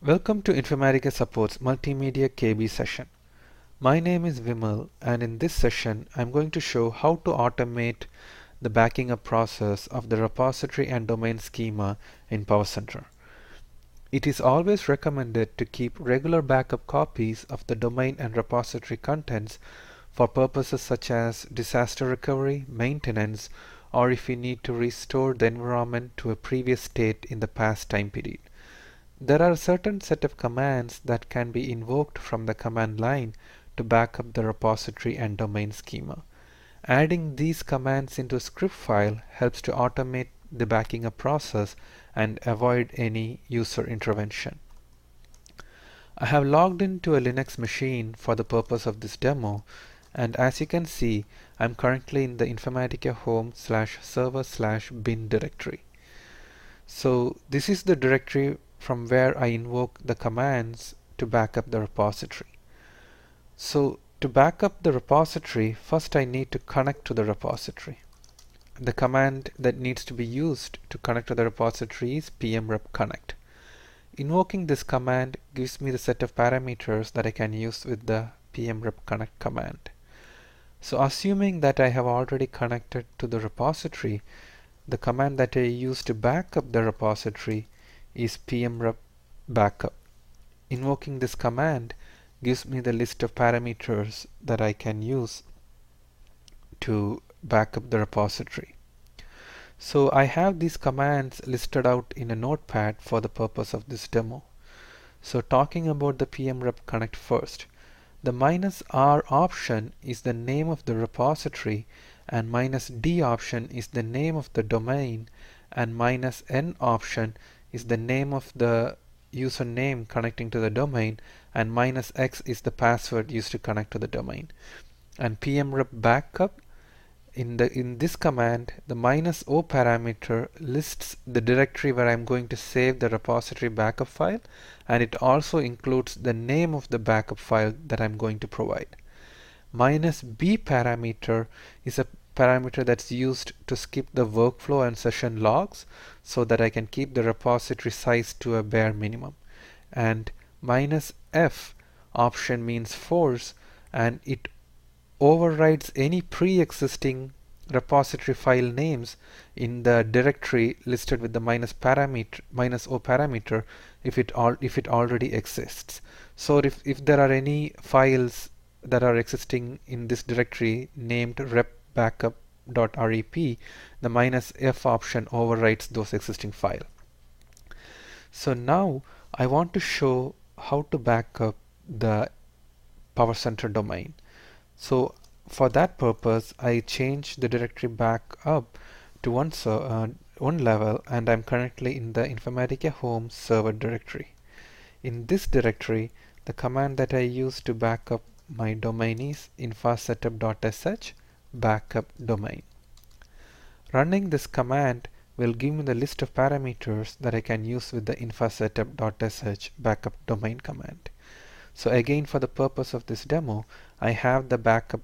Welcome to Informatica Support's Multimedia KB session. My name is Vimal, and in this session I'm going to show how to automate the backing up process of the repository and domain schema in PowerCenter. It is always recommended to keep regular backup copies of the domain and repository contents for purposes such as disaster recovery, maintenance, or if you need to restore the environment to a previous state in the past time period. There are a certain set of commands that can be invoked from the command line to back up the repository and domain schema. Adding these commands into a script file helps to automate the backing up process and avoid any user intervention. I have logged into a Linux machine for the purpose of this demo, and as you can see, I'm currently in the Informatica home/server/bin directory. So this is the directory from where I invoke the commands to back up the repository. So to back up the repository, first I need to connect to the repository. The command that needs to be used to connect to the repository is pmrep connect. Invoking this command gives me the set of parameters that I can use with the pmrep connect command. So assuming that I have already connected to the repository, the command that I use to back up the repository is pmrep backup. Invoking this command gives me the list of parameters that I can use to back up the repository. So I have these commands listed out in a notepad for the purpose of this demo. So talking about the pmrep connect first, the -r option is the name of the repository, and -d option is the name of the domain, and -n option is the name of the username connecting to the domain, and -x is the password used to connect to the domain. And pmrep backup, in this command, the -o parameter lists the directory where I'm going to save the repository backup file, and it also includes the name of the backup file that I'm going to provide. -b parameter is a parameter that's used to skip the workflow and session logs so that I can keep the repository size to a bare minimum. And -f option means force, and it overrides any pre-existing repository file names in the directory listed with the -o parameter if it already exists. So if there are any files that are existing in this directory named repbackup.rep, the -f option overwrites those existing files. So now I want to show how to back up the PowerCenter domain. So for that purpose, I change the directory back up to one level, and I'm currently in the Informatica home server directory. In this directory, the command that I use to back up my domain is infasetup.sh backup domain. Running this command will give me the list of parameters that I can use with the infasetup.sh backup domain command. So again, for the purpose of this demo, I have the backup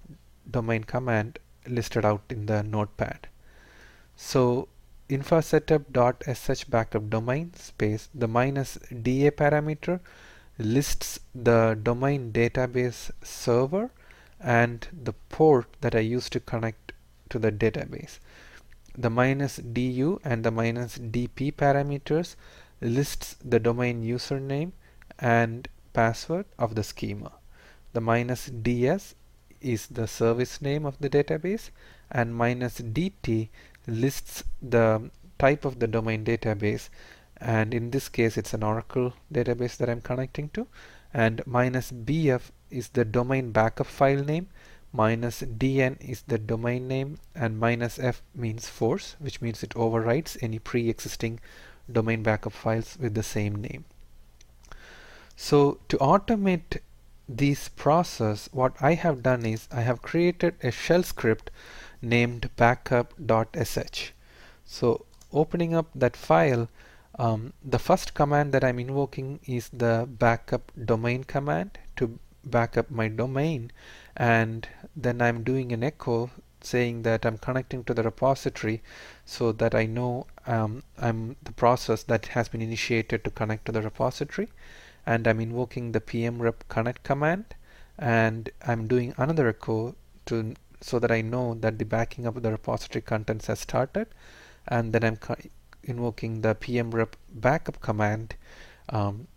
domain command listed out in the notepad. So infasetup.sh backup domain space the -da parameter lists the domain database server and the port that I use to connect to the database. The -du and the -dp parameters lists the domain username and password of the schema. The -ds is the service name of the database, and -dt lists the type of the domain database, and in this case it's an Oracle database that I'm connecting to, and -bf is the domain backup file name, -dn is the domain name, and -f means force, which means it overwrites any pre-existing domain backup files with the same name. So to automate this process, what I have done is I have created a shell script named backup.sh. So opening up that file, the first command that I'm invoking is the backup domain command to back up my domain, and then I'm doing an echo saying that I'm connecting to the repository so that I know I'm the process that has been initiated to connect to the repository, and I'm invoking the pmrep connect command, and I'm doing another echo to so that I know that the backing up of the repository contents has started, and then I'm invoking the pmrep backup command um,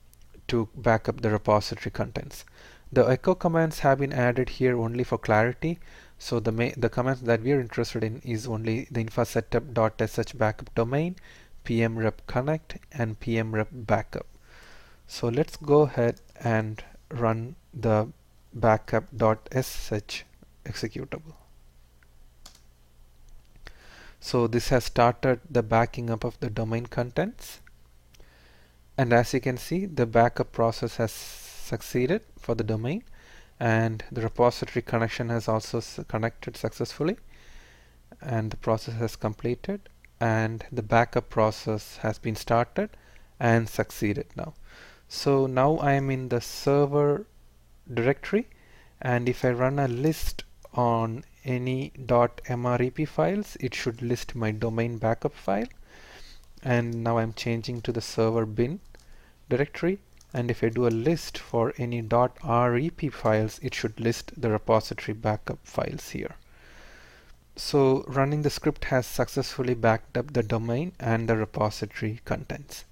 to back up the repository contents. The echo commands have been added here only for clarity. So the commands that we are interested in is only the infasetup.sh backup domain, pmrep connect, and pmrep backup. So let's go ahead and run the backup.sh executable. So this has started the backing up of the domain contents. And as you can see, the backup process has succeeded for the domain, and the repository connection has also connected successfully, and the process has completed, and the backup process has been started and succeeded now. So now I am in the server directory, and if I run a list on any .mrep files, it should list my domain backup file. And now I'm changing to the server bin directory, and if I do a list for any .rep files, it should list the repository backup files here. So running the script has successfully backed up the domain and the repository contents.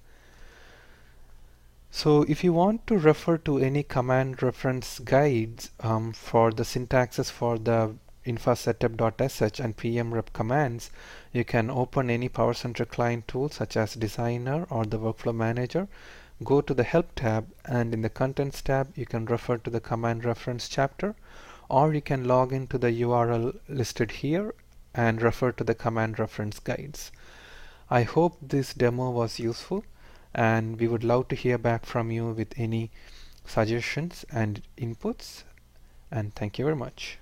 So if you want to refer to any command reference guides for the syntaxes for the infasetup.sh and pmrep commands, you can open any PowerCenter client tool such as Designer or the Workflow Manager. Go to the Help tab, and in the Contents tab you can refer to the command reference chapter, or you can log into the URL listed here and refer to the command reference guides. I hope this demo was useful, and we would love to hear back from you with any suggestions and inputs, and thank you very much.